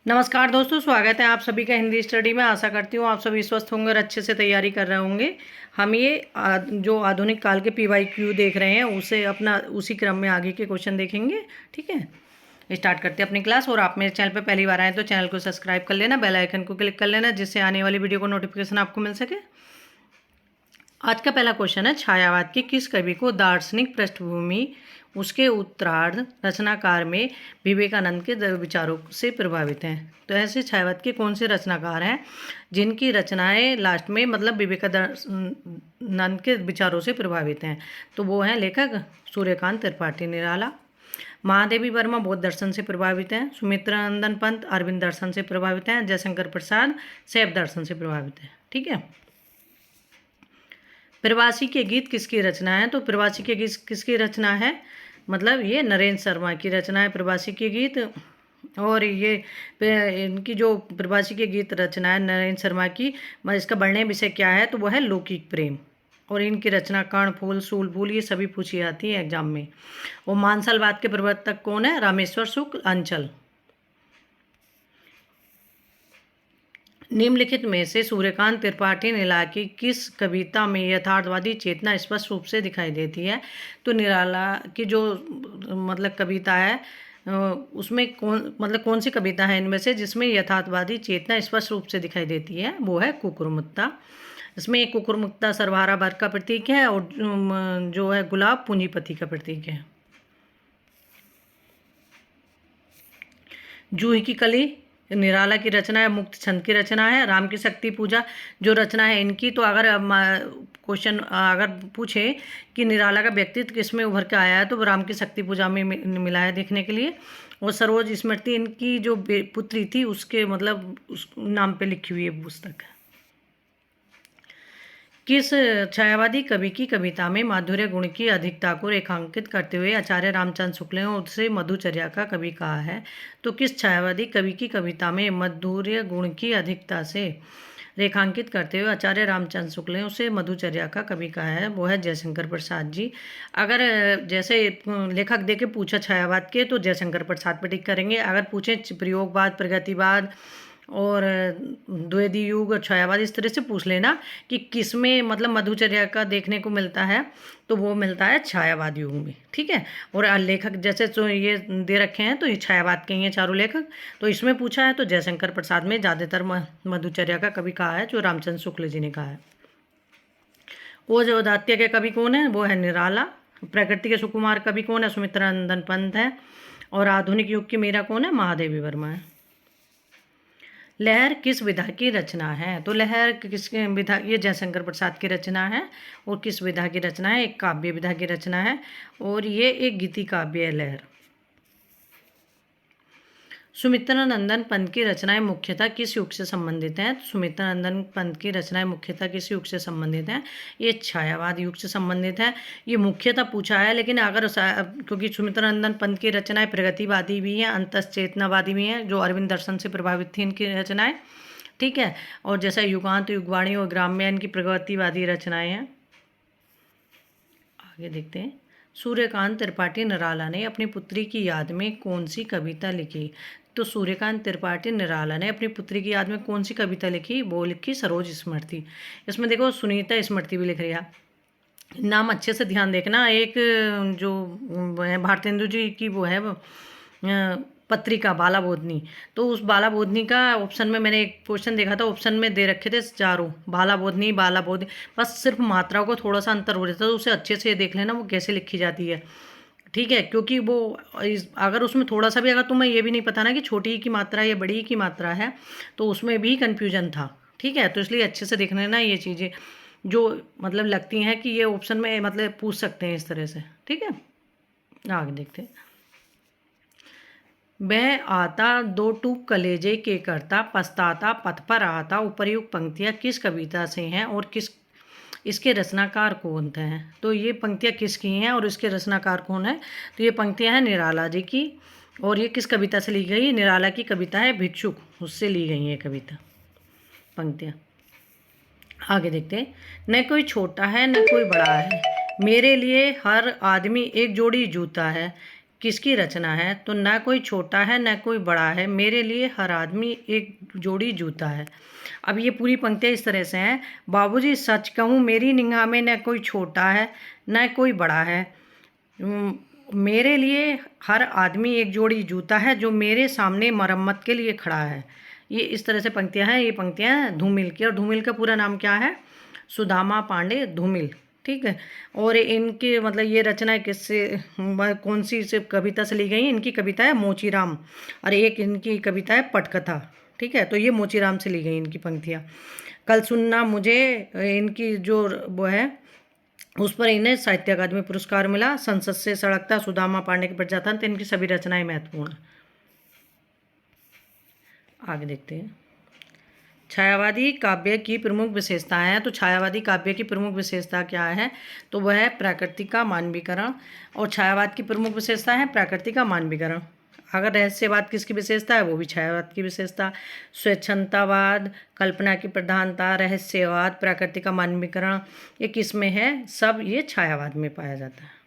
नमस्कार दोस्तों, स्वागत है आप सभी का हिंदी स्टडी में। आशा करती हूँ आप सभी स्वस्थ होंगे और अच्छे से तैयारी कर रहे होंगे। हम ये जो आधुनिक काल के PYQ देख रहे हैं उसे अपना उसी क्रम में आगे के क्वेश्चन देखेंगे। ठीक है, स्टार्ट करते हैं अपनी क्लास। और आप मेरे चैनल पर पहली बार आए तो चैनल को सब्सक्राइब कर लेना, बेल आइकन को क्लिक कर लेना, जिससे आने वाली वीडियो को नोटिफिकेशन आपको मिल सके। आज का पहला क्वेश्चन है, छायावाद के किस कवि को दार्शनिक पृष्ठभूमि उसके उत्तरार्ध रचनाकार में विवेकानंद के विचारों से प्रभावित हैं। तो ऐसे छायावाद के कौन से रचनाकार हैं जिनकी रचनाएं लास्ट में मतलब विवेकानंद के विचारों से प्रभावित हैं? तो वो हैं लेखक सूर्यकांत त्रिपाठी निराला, महादेवी वर्मा बौद्ध दर्शन से प्रभावित हैं, सुमित्रानंदन पंत अरविंद दर्शन से प्रभावित हैं, जयशंकर प्रसाद शैव दर्शन से प्रभावित हैं। ठीक है, प्रवासी के गीत किसकी रचना है? तो प्रवासी के गीत किसकी रचना है? मतलब ये नरेंद्र शर्मा की रचना है प्रवासी के गीत। और ये इनकी जो प्रवासी के गीत रचना है नरेंद्र शर्मा की, इसका वर्णन विषय क्या है? तो वो है लौकिक प्रेम। और इनकी रचना कर्ण फूल, सूल फूल ये सभी पूछी जाती है एग्जाम में। और मानसलवाद के प्रवर्तक कौन है? रामेश्वर शुक्ल अंचल। निम्नलिखित में से सूर्यकांत त्रिपाठी निराला की किस कविता में यथार्थवादी चेतना स्पष्ट रूप से दिखाई देती है? तो निराला की जो मतलब कविता है उसमें कौन सी कविता है इनमें से जिसमें यथार्थवादी चेतना स्पष्ट रूप से दिखाई देती है? वो है कुकुरमुत्ता। इसमें कुकुरमुत्ता सर्वहारा वर्ग का प्रतीक है और जो है गुलाब पूंजीपति का प्रतीक है। जूही की कली निराला की रचना है, मुक्त छंद की रचना है। राम की शक्ति पूजा जो रचना है इनकी, तो अगर क्वेश्चन अगर पूछे कि निराला का व्यक्तित्व किस में उभर के आया है तो वो राम की शक्ति पूजा में मिला है देखने के लिए। और सरोज स्मृति इनकी जो पुत्री थी उसके मतलब उस नाम पे लिखी हुई है पुस्तक। किस छायावादी कवि की कविता में माधुर्य गुण की अधिकता को रेखांकित करते हुए आचार्य रामचंद्र शुक्ल ने उसे मधुचर्या का कवि कहा है? तो किस छायावादी कवि की कविता में माधुर्य गुण की अधिकता से रेखांकित करते हुए आचार्य रामचंद्र शुक्ल ने उसे मधुचर्या का कवि कहा है? वो है जयशंकर प्रसाद जी। अगर जैसे लेखक दे के पूछा छायावाद के तो जयशंकर प्रसाद पर टिक करेंगे। अगर पूछे प्रयोगवाद, प्रगतिवाद और द्विवेदी युग और छायावाद, इस तरह से पूछ लेना कि किस में मतलब मधुचर्या का देखने को मिलता है, तो वो मिलता है छायावाद युग में। ठीक है, और लेखक जैसे जो ये दे रखे हैं तो ये छायावाद के ही हैं चारों लेखक। तो इसमें पूछा है तो जयशंकर प्रसाद में ज़्यादातर मधुचर्या का कवि कहा है जो रामचंद्र शुक्ल जी ने कहा है। वो जो दात्य के कवि कौन है? वो है निराला। प्रकृति के सुकुमार कवि कौन है? सुमित्रानंदन पंत है। और आधुनिक युग की मीरा कौन है? महादेवी वर्मा है। लहर किस विधा की रचना है? तो लहर किस विधा, ये जयशंकर प्रसाद की रचना है। और किस विधा की रचना है? एक काव्य विधा की रचना है और ये एक गीति काव्य है लहर। सुमित्रानंदन पंत की रचनाएं मुख्यतः किस युग से संबंधित हैं? सुमित्रानंदन पंत की रचनाएं मुख्यतः किस युग से संबंधित हैं? ये छायावाद युग से संबंधित है। ये मुख्यतः पूछा है, लेकिन अगर क्योंकि सुमित्रानंदन पंत की रचनाएं प्रगतिवादी भी हैं, अंतश्चेतनावादी भी हैं, जो अरविंद दर्शन से प्रभावित थी इनकी रचनाएं। ठीक है, और जैसा युगांत, युगवाणी और ग्राम्य इनकी प्रगतिवादी रचनाएं हैं। आगे देखते हैं। सूर्यकांत त्रिपाठी निराला ने अपनी पुत्री की याद में कौन सी कविता लिखी? तो सूर्यकांत त्रिपाठी निराला ने अपनी पुत्री की याद में कौन सी कविता लिखी? वो लिखी सरोज स्मृति। इसमें देखो सुनीता स्मृति भी लिख रही है। नाम अच्छे से ध्यान देखना। एक जो है भारतेंदु जी की वो है पत्रिका बाला बोधनी, तो उस बाला बोधनी का ऑप्शन में मैंने एक क्वेश्चन देखा था, ऑप्शन में दे रखे थे चारों बाला बोधनी, बस सिर्फ मात्राओं को थोड़ा सा अंतर हो जाता है, तो उसे अच्छे से देख लेना वो कैसे लिखी जाती है। ठीक है, क्योंकि वो अगर उसमें थोड़ा सा भी अगर तुम्हें ये भी नहीं पता ना कि छोटी की मात्रा या बड़ी की मात्रा है तो उसमें भी कन्फ्यूजन था। ठीक है, तो इसलिए अच्छे से देख लेना ये चीज़ें जो मतलब लगती हैं कि ये ऑप्शन में मतलब पूछ सकते हैं इस तरह से। ठीक है, आगे देखते हैं। वह आता दो टूक कलेजे के करता, पछताता पथ पर आता। उपर्युक्त पंक्तियाँ किस कविता से हैं और किस इसके रचनाकार कौन हैं? तो ये पंक्तियाँ किसकी हैं और इसके रचनाकार कौन है? तो ये पंक्तियाँ हैं निराला जी की। और ये किस कविता से ली गई? निराला की कविता है भिक्षुक, उससे ली गई है कविता पंक्तियाँ। आगे देखते हैं। न कोई छोटा है न कोई बड़ा है, मेरे लिए हर आदमी एक जोड़ी जूता है। किसकी रचना है? तो ना कोई छोटा है ना कोई बड़ा है, मेरे लिए हर आदमी एक जोड़ी जूता है। अब ये पूरी पंक्तियाँ इस तरह से हैं, बाबूजी सच कहूँ मेरी निगाह में न कोई छोटा है न कोई बड़ा है, मेरे लिए हर आदमी एक जोड़ी जूता है जो मेरे सामने मरम्मत के लिए खड़ा है। ये इस तरह से पंक्तियाँ हैं। ये पंक्तियाँ धूमिल की, और धूमिल का पूरा नाम क्या है? सुदामा पांडे धूमिल, ठीक है। और इनके मतलब ये रचना किससे, कौन सी से कविता से ली गई? इनकी कविता है मोचीराम, और एक इनकी कविता है पटकथा, ठीक है। तो ये मोचीराम से ली गई इनकी पंक्तियाँ। कल सुनना मुझे, इनकी जो वो है उस पर इन्हें साहित्य अकादमी पुरस्कार मिला। संसद से सड़कता, सुदामा पांडे के प्रजातंत्र, तो इनकी सभी रचनाएं महत्वपूर्ण। आगे देखते हैं। छायावादी काव्य की प्रमुख विशेषताएं हैं। तो छायावादी काव्य की प्रमुख विशेषता क्या है? तो वह है प्राकृतिक का मानवीकरण। और छायावाद की प्रमुख विशेषता है प्राकृतिक का मानवीकरण। अगर रहस्यवाद किसकी विशेषता है? वो भी छायावाद की विशेषता। स्वच्छंदतावाद, कल्पना की प्रधानता, रहस्यवाद, प्राकृतिक का मानवीकरण, ये किस में है? सब ये छायावाद में पाया जाता है।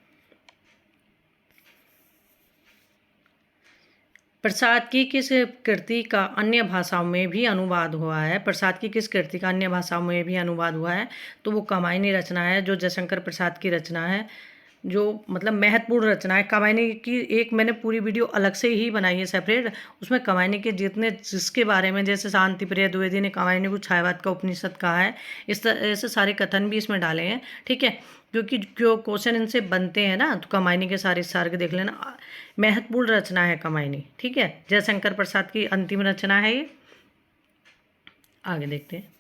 प्रसाद की किस कृति का अन्य भाषाओं में भी अनुवाद हुआ है? प्रसाद की किस कृति का अन्य भाषाओं में भी अनुवाद हुआ है? तो वो कामायनी रचना है, जो जयशंकर प्रसाद की रचना है, जो मतलब महत्वपूर्ण रचना है। कामायनी की एक मैंने पूरी वीडियो अलग से ही बनाई है सेपरेट, उसमें कामायनी के जितने जिसके बारे में, जैसे शांति प्रिय द्विवेदी ने कामायनी को छायावाद का उपनिषद कहा है, इस तरह से सारे कथन भी इसमें डाले हैं, ठीक है। क्योंकि जो क्वेश्चन इनसे बनते हैं ना, तो कामायनी के सारे सर्ग देख लेना। महत्वपूर्ण रचना है कामायनी, ठीक है। जयशंकर प्रसाद की अंतिम रचना है ये। आगे देखते हैं।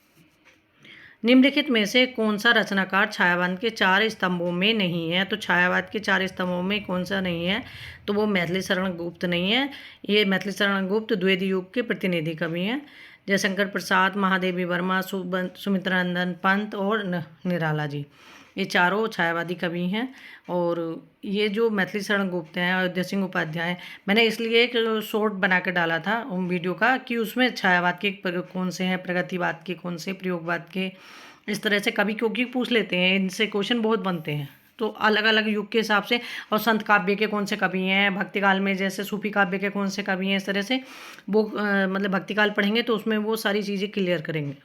निम्नलिखित में से कौन सा रचनाकार छायावाद के 4 स्तंभों में नहीं है? तो छायावाद के 4 स्तंभों में कौन सा नहीं है? तो वो मैथिली शरण गुप्त नहीं है। ये मैथिली शरण गुप्त द्विवेदी युग के प्रतिनिधि कवि हैं। जयशंकर प्रसाद, महादेवी वर्मा, सुमित्रानंदन पंत और निराला जी, ये चारों छायावादी कवि हैं। और ये जो मैथिली शरण गुप्त हैं, अयोध्या सिंह उपाध्याय, मैंने इसलिए एक शॉर्ट बना कर डाला था वीडियो का कि उसमें छायावाद के कौन से हैं, प्रगतिवाद के कौन से, प्रयोगवाद के, इस तरह से कभी क्योंकि पूछ लेते हैं, इनसे क्वेश्चन बहुत बनते हैं। तो अलग अलग युग के हिसाब से, और संत काव्य के कौन से कवि हैं, भक्तिकाल में जैसे सूफी काव्य के कौन से कवि हैं, इस तरह से वो मतलब भक्तिकाल पढ़ेंगे तो उसमें वो सारी चीज़ें क्लियर करेंगे।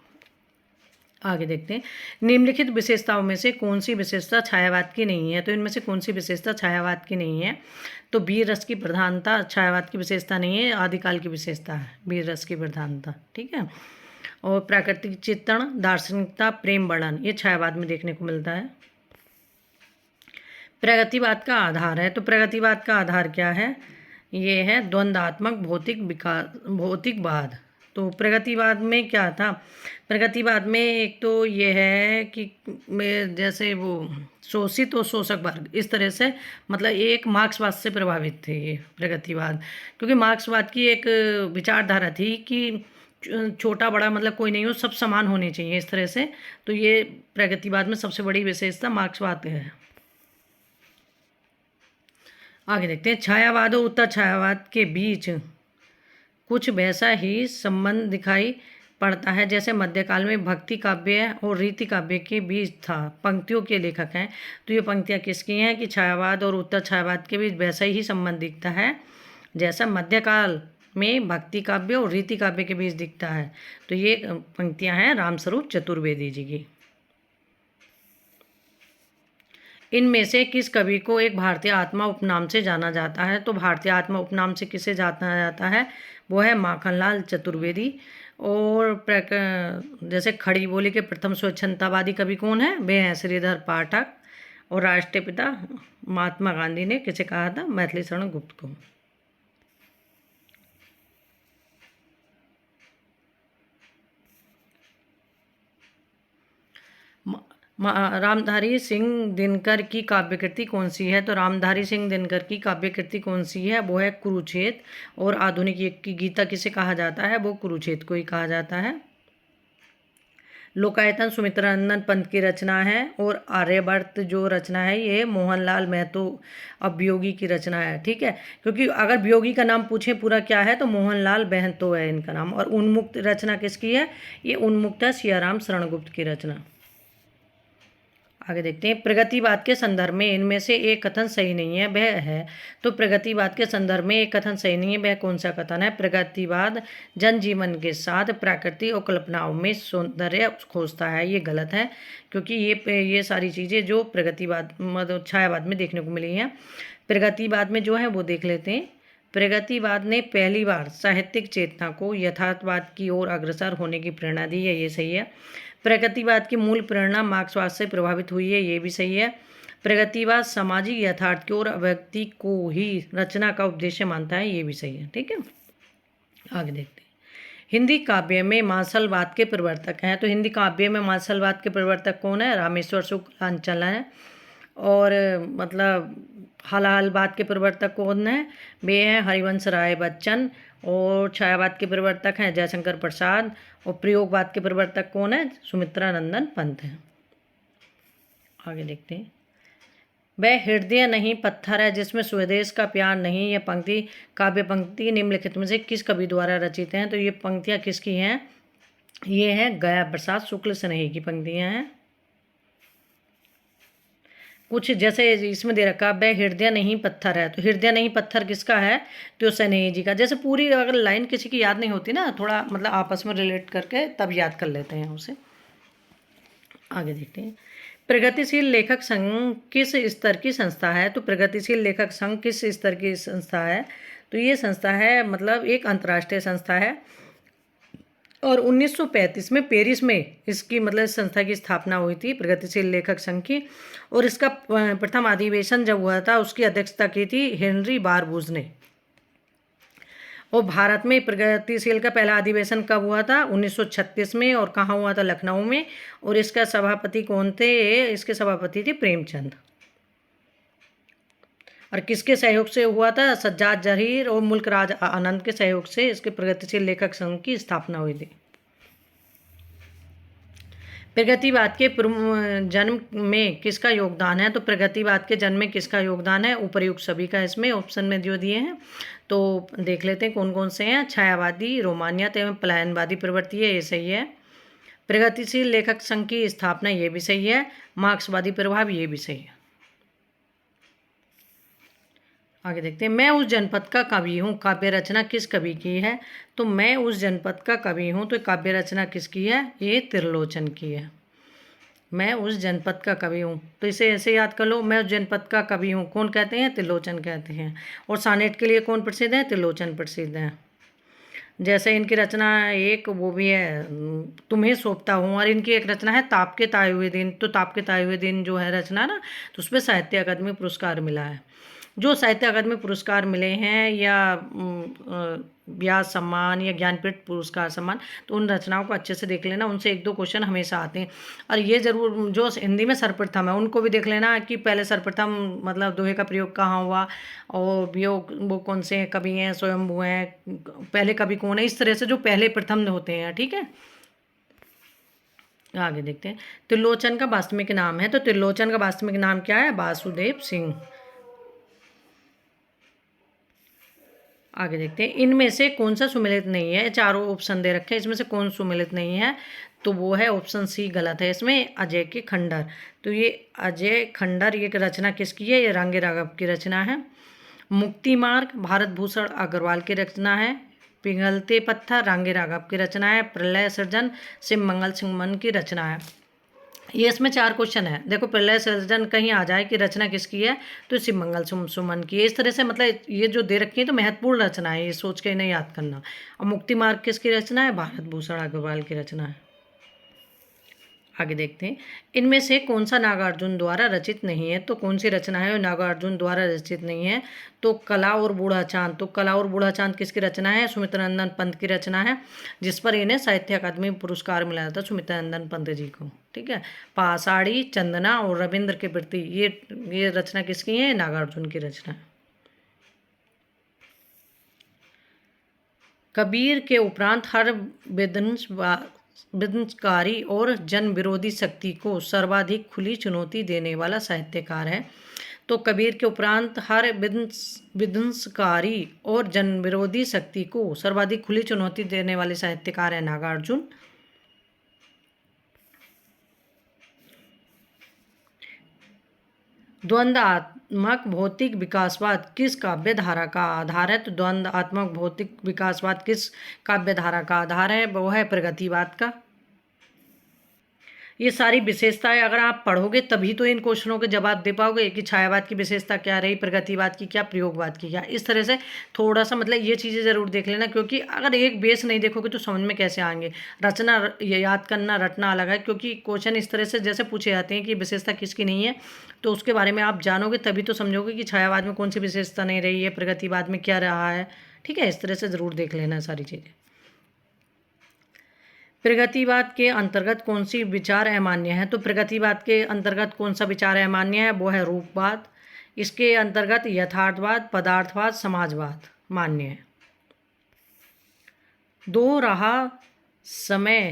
आगे देखते हैं। निम्नलिखित विशेषताओं में से कौन सी विशेषता छायावाद की नहीं है? तो इनमें से कौन सी विशेषता छायावाद की नहीं है? तो वीर रस की प्रधानता छायावाद की विशेषता नहीं है, आदिकाल की विशेषता है वीर रस की प्रधानता, ठीक है। और प्राकृतिक चित्रण, दार्शनिकता, प्रेम वर्णन, ये छायावाद में देखने को मिलता है। प्रगतिवाद का आधार है। तो प्रगतिवाद का आधार क्या है? ये है द्वंद्वात्मक भौतिक विकास, भौतिकवाद। तो प्रगतिवाद में क्या था? प्रगतिवाद में एक तो ये है कि जैसे वो शोषित और शोषक वर्ग, इस तरह से, मतलब एक मार्क्सवाद से प्रभावित थे ये प्रगतिवाद। क्योंकि मार्क्सवाद की एक विचारधारा थी कि छोटा बड़ा मतलब कोई नहीं हो, सब समान होने चाहिए, इस तरह से। तो ये प्रगतिवाद में सबसे बड़ी विशेषता मार्क्सवाद है। आगे देखते हैं। छायावाद और उत्तर छायावाद के बीच कुछ वैसा ही संबंध दिखाई पड़ता है जैसे मध्यकाल में भक्ति काव्य और रीति काव्य के बीच था। पंक्तियों के लेखक हैं। तो ये पंक्तियाँ किसकी हैं कि छायावाद और उत्तर छायावाद के बीच वैसा ही संबंध दिखता है जैसा मध्यकाल में भक्ति काव्य और रीति काव्य के बीच दिखता है। तो ये पंक्तियाँ हैं रामस्वरूप चतुर्वेदी जी की। इनमें से किस कवि को एक भारतीय आत्मा उपनाम से जाना जाता है? तो भारतीय आत्मा उपनाम से किसे जाना जाता है? वो है माखनलाल चतुर्वेदी। और जैसे खड़ी बोली के प्रथम स्वच्छंदतावादी कवि कौन है? वे हैं श्रीधर पाठक। और राष्ट्रीय पिता महात्मा गांधी ने किसे कहा था? मैथिली शरण गुप्त को। रामधारी सिंह दिनकर की काव्य कृति कौन सी है? तो रामधारी सिंह दिनकर की काव्य कृति कौन सी है? वो है कुरुक्षेत्र। और आधुनिक युग की गीता किसे कहा जाता है? वो कुरुक्षेत्र को ही कहा जाता है। लोकायतन सुमित्रानंदन पंत की रचना है। और आर्यभट्ट जो रचना है ये मोहनलाल महतो अब वियोगी की रचना है, ठीक है। क्योंकि अगर वियोगी का नाम पूछे पूरा क्या है तो मोहनलाल महतो है इनका नाम। और उन्मुक्त रचना किसकी है? ये उन्मुक्त है सियाराम शरणगुप्त की रचना। आगे देखते हैं, प्रगतिवाद के संदर्भ में इनमें से एक कथन सही नहीं है, वह है। तो प्रगतिवाद के संदर्भ में एक कथन सही नहीं है, वह कौन सा कथन है? प्रगतिवाद जनजीवन के साथ प्रकृति और कल्पनाओं में सौंदर्य खोजता है। ये गलत है, क्योंकि ये सारी चीज़ें जो प्रगतिवाद मतलब छायावाद में देखने को मिली हैं। प्रगतिवाद में जो है वो देख लेते हैं। प्रगतिवाद ने पहली बार साहित्यिक चेतना को यथार्थवाद की ओर अग्रसर होने की प्रेरणा दी है, ये सही है। प्रगतिवाद की मूल प्रेरणा मार्क्सवाद से प्रभावित हुई है, ये भी सही है। प्रगतिवाद सामाजिक यथार्थ की ओर व्यक्ति को ही रचना का उद्देश्य मानता है, ये भी सही है। ठीक है, आगे देखते हैं। हिंदी काव्य में मार्शलवाद के प्रवर्तक हैं। तो हिंदी काव्य में मार्शलवाद के प्रवर्तक कौन है? रामेश्वर शुक्ल अंचल है। और मतलब हलालवाद के प्रवर्तक कौन है? वे हैं हरिवंश राय बच्चन। और छायावाद के प्रवर्तक हैं जयशंकर प्रसाद। और प्रयोगवाद के प्रवर्तक कौन है? सुमित्रा नंदन पंत हैं। आगे देखते हैं। वह हृदय नहीं पत्थर है जिसमें स्वदेश का प्यार नहीं। यह पंक्ति काव्य पंक्ति निम्नलिखित में से किस कवि द्वारा रचित हैं? तो ये पंक्तियाँ किसकी हैं? ये है गया प्रसाद शुक्ल स्नेही की पंक्तियाँ हैं। कुछ जैसे इसमें दे रखा, वह हृदय नहीं पत्थर है। तो हृदय नहीं पत्थर किसका है? तो स्नेही जी का। जैसे पूरी अगर लाइन किसी की याद नहीं होती ना, थोड़ा मतलब आपस में रिलेट करके तब याद कर लेते हैं उसे। आगे देखते हैं। प्रगतिशील लेखक संघ किस स्तर की संस्था है? तो प्रगतिशील लेखक संघ किस स्तर की संस्था है? तो ये संस्था है मतलब एक अंतर्राष्ट्रीय संस्था है। और 1935 में पेरिस में इसकी मतलब इस संस्था की स्थापना हुई थी, प्रगतिशील लेखक संघ की। और इसका प्रथम अधिवेशन जब हुआ था उसकी अध्यक्षता की थी हेनरी बारबूज ने। और भारत में प्रगतिशील का पहला अधिवेशन कब हुआ था? 1936 में। और कहाँ हुआ था? लखनऊ में। और इसका सभापति कौन थे? इसके सभापति थे प्रेमचंद। और किसके सहयोग से हुआ था? सज्जाद जहीर और मुल्क राज आनंद के सहयोग से इसके प्रगतिशील लेखक संघ की स्थापना हुई थी। प्रगतिवाद के जन्म में किसका योगदान है? तो प्रगतिवाद के जन्म में किसका योगदान है? उपर्युक्त सभी का इसमें ऑप्शन में जो दिए हैं। तो देख लेते हैं कौन कौन से हैं। छायावादी, रोमानियत एवं पलायनवादी प्रवृत्ति है, ये सही है। प्रगतिशील लेखक संघ की स्थापना, ये भी सही है। मार्क्सवादी प्रभाव, ये भी सही है। आगे देखते हैं। मैं उस जनपद का कवि हूँ, काव्य रचना किस कवि की है? तो मैं उस जनपद का कवि हूँ, तो काव्य रचना किसकी है? ये त्रिलोचन की है। मैं उस जनपद का कवि हूँ, तो इसे ऐसे याद कर लो, मैं उस जनपद का कवि हूँ कौन कहते हैं? त्रिलोचन कहते हैं। और सानेट के लिए कौन प्रसिद्ध है? त्रिलोचन प्रसिद्ध है। जैसे इनकी रचना एक वो भी है तुम्हें सौंपता हूँ। और इनकी एक रचना है ताप के ताए हुए दिन। तो ताप के ताए हुए दिन जो है रचना ना, तो उसमें साहित्य अकादमी पुरस्कार मिला है। जो साहित्य अकादमी पुरस्कार मिले हैं या व्यास सम्मान या ज्ञानपीठ पुरस्कार सम्मान, तो उन रचनाओं को अच्छे से देख लेना, उनसे एक दो क्वेश्चन हमेशा आते हैं। और ये ज़रूर जो हिंदी में सर्वप्रथम है उनको भी देख लेना कि पहले सर्वप्रथम मतलब दोहे का प्रयोग कहाँ हुआ, और वो कौन से कवि हैं, स्वयंभू हैं, पहले कवि कौन है, इस तरह से जो पहले प्रथम होते हैं। ठीक है, आगे देखते हैं। त्रिलोचन का वास्तविक नाम है। तो त्रिलोचन का वास्तविक नाम क्या है? वासुदेव सिंह। आगे देखते हैं। इनमें से कौन सा सुमेलित नहीं है? चारों ऑप्शन दे रखे हैं, इसमें से कौन सुमेलित नहीं है? तो वो है ऑप्शन सी गलत है। इसमें अजय के खंडर। तो ये अजय खंडर ये रचना किसकी है? ये रांगे राघव की रचना है। मुक्ति मार्ग भारत भूषण अग्रवाल की रचना है। पिघलते पत्थर रांगे राघव की रचना है। प्रलय सृजन शिव मंगल सुमन की रचना है। ये इसमें चार क्वेश्चन है। देखो, प्रलय सृजन कहीं आ जाए कि रचना किसकी है, तो शिव मंगल सुमन की है। इस तरह से मतलब ये जो दे रखी है तो महत्वपूर्ण रचना है, ये सोच के नहीं याद करना। और मुक्ति मार्ग किसकी रचना है? भारत भूषण अग्रवाल की रचना है। आगे देखते हैं। इनमें से कौन सा नागार्जुन द्वारा रचित नहीं है? तो कौन सी रचना है वो नागार्जुन द्वारा रचित नहीं है? तो कला और बूढ़ा चांद। तो कला और बूढ़ा चांद किसकी रचना है? सुमित्रा नंदन पंत की रचना है, जिस पर इन्हें साहित्य अकादमी पुरस्कार मिला था सुमित्रा नंदन पंत जी को। ठीक है, पाषाढ़ी, चंदना और रविंद्र के प्रति ये रचना किसकी है? नागार्जुन की रचना है। कबीर के उपरांत हर विध्वंसकारी और जन विरोधी शक्ति को सर्वाधिक खुली चुनौती देने वाला साहित्यकार है। तो कबीर के उपरांत हर विध्वंसकारी और जन विरोधी शक्ति को सर्वाधिक खुली चुनौती देने वाले साहित्यकार है नागार्जुन। द्वंद्वात्मक भौतिक विकासवाद किस काव्य धारा का आधार है? तो द्वंद्वात्मक भौतिक विकासवाद किस काव्य धारा का आधार है? वो है प्रगतिवाद का। ये सारी विशेषताएं अगर आप पढ़ोगे तभी तो इन क्वेश्चनों के जवाब दे पाओगे कि छायावाद की विशेषता क्या रही, प्रगतिवाद की क्या, प्रयोगवाद की क्या। इस तरह से थोड़ा सा मतलब ये चीज़ें ज़रूर देख लेना, क्योंकि अगर एक बेस नहीं देखोगे तो समझ में कैसे आएंगे। रचना ये याद करना, रटना अलग है, क्योंकि क्वेश्चन इस तरह से जैसे पूछे जाते हैं कि विशेषता किसकी नहीं है, तो उसके बारे में आप जानोगे तभी तो समझोगे कि छायावाद में कौन सी विशेषता नहीं रही है, प्रगतिवाद में क्या रहा है। ठीक है, इस तरह से ज़रूर देख लेना सारी चीज़ें। प्रगतिवाद के अंतर्गत कौन सी विचार अमान्य है? तो प्रगतिवाद के अंतर्गत कौन सा विचार अमान्य है? वो है रूपवाद। इसके अंतर्गत यथार्थवाद, पदार्थवाद, समाजवाद मान्य है। दो रहा समय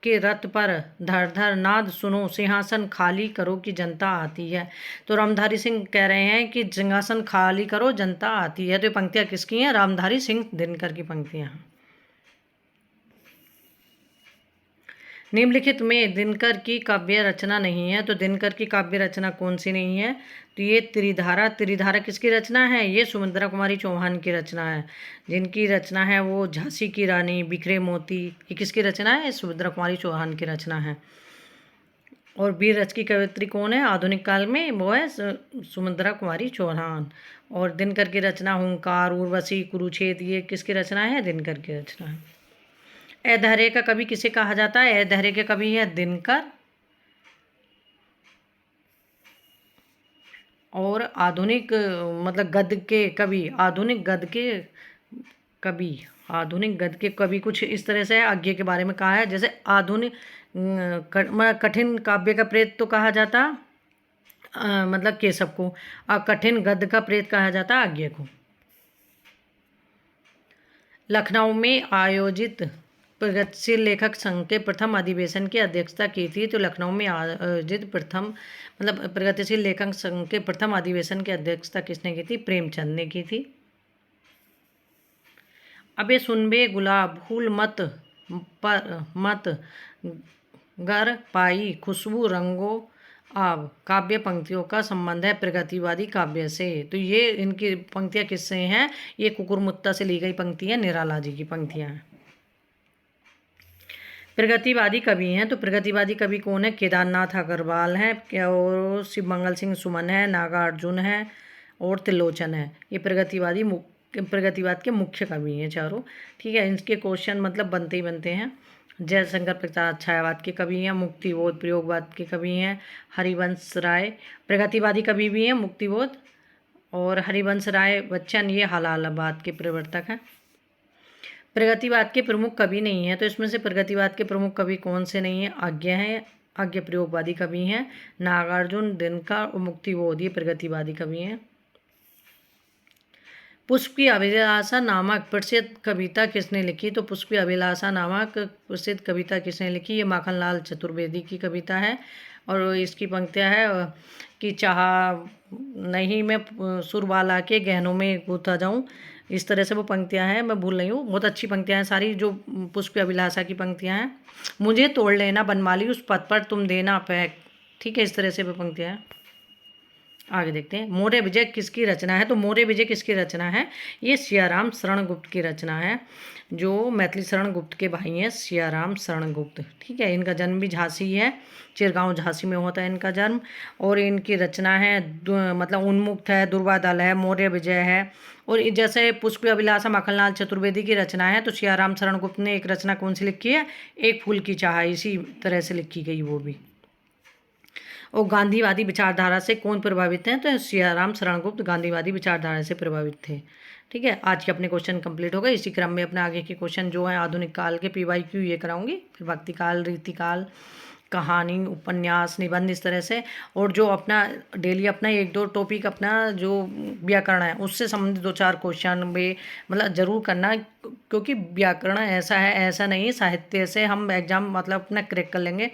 के रथ पर धर धर नाद सुनो, सिंहासन खाली करो कि जनता आती है। तो रामधारी सिंह कह रहे हैं कि सिंहासन खाली करो, जनता आती है। तो ये पंक्तियाँ किसकी हैं? रामधारी सिंह दिनकर की पंक्तियाँ हैं। निम्नलिखित में दिनकर की काव्य रचना नहीं है। तो दिनकर की काव्य रचना कौन सी नहीं है? तो ये त्रिधारा। त्रिधारा किसकी रचना है? ये सुमित्रा कुमारी चौहान की रचना है। जिनकी रचना है वो झांसी की रानी, बिखरे मोती, ये किसकी रचना है? सुमित्रा कुमारी चौहान की रचना है। और वीर रच की कवयित्री कौन है आधुनिक काल में? वो है सुमित्रा कुमारी चौहान। और दिनकर की रचना हुंकार, उर्वशी, कुरुक्षेत्र, ये किसकी रचना है? दिनकर की रचना है। अधैर्य का कवि किसे कहा जाता है? अधैर्य के कवि है दिनकर। और आधुनिक मतलब गद्य के कवि, आधुनिक गद्य के कवि, आधुनिक गद्य के कवि कुछ इस तरह से आज्ञे के बारे में कहा है। जैसे आधुनिक कठिन काव्य का प्रेत तो कहा जाता मतलब केशव को, और कठिन गद्य का प्रेत कहा जाता आज्ञे को। लखनऊ में आयोजित प्रगतिशील लेखक संघ के प्रथम अधिवेशन की अध्यक्षता की थी। तो लखनऊ में आयोजित प्रथम मतलब प्रगतिशील लेखक संघ के प्रथम अधिवेशन की अध्यक्षता किसने की थी? प्रेमचंद ने की थी। अबे सुनबे गुलाब फूल मत पर मत गर पाई खुशबू रंगो आब, काव्य पंक्तियों का संबंध है प्रगतिवादी काव्य से। तो ये इनकी पंक्तियाँ किससे हैं? ये कुकुरमुत्ता से ली गई पंक्तियाँ, निराला जी की पंक्तियाँ हैं। प्रगतिवादी कवि हैं। तो प्रगतिवादी कवि कौन है? केदारनाथ अग्रवाल हैं, और शिव मंगल सिंह सुमन है, नागार्जुन है, और त्रिलोचन है। ये प्रगतिवाद के मुख्य कवि हैं चारों। ठीक है, इनके क्वेश्चन मतलब बनते ही बनते हैं। जयशंकर प्रसाद छायावाद के कवि हैं, मुक्तिबोध प्रयोगवाद के कवि हैं। हरिवंश राय प्रगतिवादी कवि भी हैं, मुक्तिबोध। और हरिवंश राय बच्चन ये हलालाबाद के प्रवर्तक हैं। प्रगतिवाद के प्रमुख कवि नहीं हैं। तो इसमें से प्रगतिवाद के प्रमुख कवि कौन से नहीं हैं? आज्ञा हैं, आज्ञा प्रयोगवादी कवि हैं। नागार्जुन, दिनकर और मुक्तिबोध ये प्रगतिवादी कवि हैं। पुष्प की अभिलाषा नामक प्रसिद्ध कविता किसने लिखी? तो पुष्प की अभिलाषा नामक प्रसिद्ध कविता किसने लिखी? ये माखनलाल चतुर्वेदी की कविता है। और इसकी पंक्तियाँ है कि चाह नहीं मैं सुरबाला के गहनों में गुथा जाऊँ, इस तरह से वो पंक्तियाँ हैं। मैं भूल रही हूँ, बहुत अच्छी पंक्तियाँ हैं सारी जो पुष्प की अभिलाषा की पंक्तियाँ हैं। मुझे तोड़ लेना बनमाली उस पद पर तुम देना पैक। ठीक है, इस तरह से वो पंक्तियाँ हैं। आगे देखते हैं मोरे विजय किसकी रचना है? तो मोरे विजय किसकी रचना है? ये सियाराम शरण गुप्त की रचना है, जो मैथिली शरण गुप्त के भाई हैं, सियाराम शरण गुप्त। ठीक है, इनका जन्म भी झांसी है, चिरगांव झांसी में होता है इनका जन्म। और इनकी रचना है मतलब उन्मुक्त है, दुर्वादल है, मौर्य विजय है। और जैसे पुष्प अभिलाषा माखनलाल चतुर्वेदी की रचना है, तो सियाराम शरण गुप्त ने एक रचना कौन सी लिखी है? एक फूल की चाह, इसी तरह से लिखी गई वो भी। और गांधीवादी विचारधारा से कौन प्रभावित हैं? तो सियाराम शरणगुप्त गांधीवादी विचारधारा से प्रभावित थे। ठीक है, आज के अपने क्वेश्चन कंप्लीट हो गए। इसी क्रम में अपने आगे के क्वेश्चन जो हैं आधुनिक काल के PYQ ये कराऊंगी, फिर भक्तिकाल, रीतिकाल, कहानी, उपन्यास, निबंध, इस तरह से। और जो अपना डेली अपना 1-2 टॉपिक अपना जो व्याकरण है उससे संबंधित 2-4 क्वेश्चन भी मतलब ज़रूर करना, क्योंकि व्याकरण ऐसा है, ऐसा नहीं साहित्य से हम एग्ज़ाम मतलब अपना क्रैक कर लेंगे।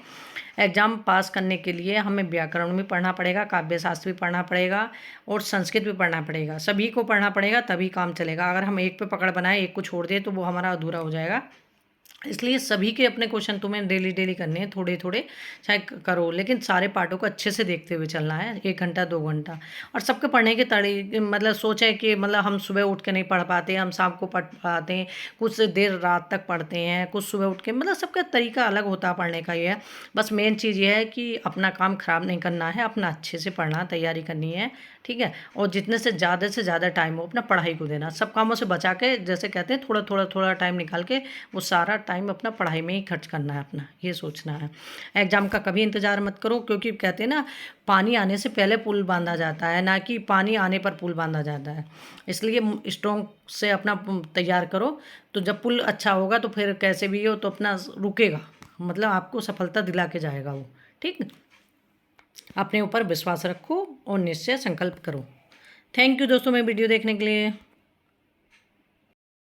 एग्ज़ाम पास करने के लिए हमें व्याकरण भी पढ़ना पड़ेगा, काव्य शास्त्र भी पढ़ना पड़ेगा, और संस्कृत भी पढ़ना पड़ेगा। सभी को पढ़ना पड़ेगा, तभी काम चलेगा। अगर हम एक पे पकड़ बनाए, एक को छोड़ दें, तो वो हमारा अधूरा हो जाएगा। इसलिए सभी के अपने क्वेश्चन तुम्हें डेली डेली करने हैं, थोड़े थोड़े चाहे करो, लेकिन सारे पार्टों को अच्छे से देखते हुए चलना है, 1 घंटा 2 घंटा। और सबके पढ़ने के तरीके मतलब सोचें कि मतलब हम सुबह उठ के नहीं पढ़ पाते, हम शाम को पढ़ पाते हैं, कुछ देर रात तक पढ़ते हैं, कुछ सुबह उठ के, मतलब सबका तरीका अलग होता है पढ़ने का। ये है बस मेन चीज़ ये है कि अपना काम ख़राब नहीं करना है, अपना अच्छे से पढ़ना, तैयारी करनी है, ठीक है। और जितने से ज़्यादा टाइम हो अपना पढ़ाई को देना, सब कामों से बचा के, जैसे कहते हैं थोड़ा टाइम निकाल के वो सारा टाइम अपना पढ़ाई में ही खर्च करना है, अपना ये सोचना है। एग्ज़ाम का कभी इंतज़ार मत करो, क्योंकि कहते हैं ना पानी आने से पहले पुल बांधा जाता है, ना कि पानी आने पर पुल बांधा जाता है। इसलिए स्ट्रॉन्ग से अपना तैयार करो, तो जब पुल अच्छा होगा तो फिर कैसे भी हो तो अपना रुकेगा, मतलब आपको सफलता दिला के जाएगा वो, ठीक। अपने ऊपर विश्वास रखो और निश्चय संकल्प करो। थैंक यू दोस्तों मेरी वीडियो देखने के लिए।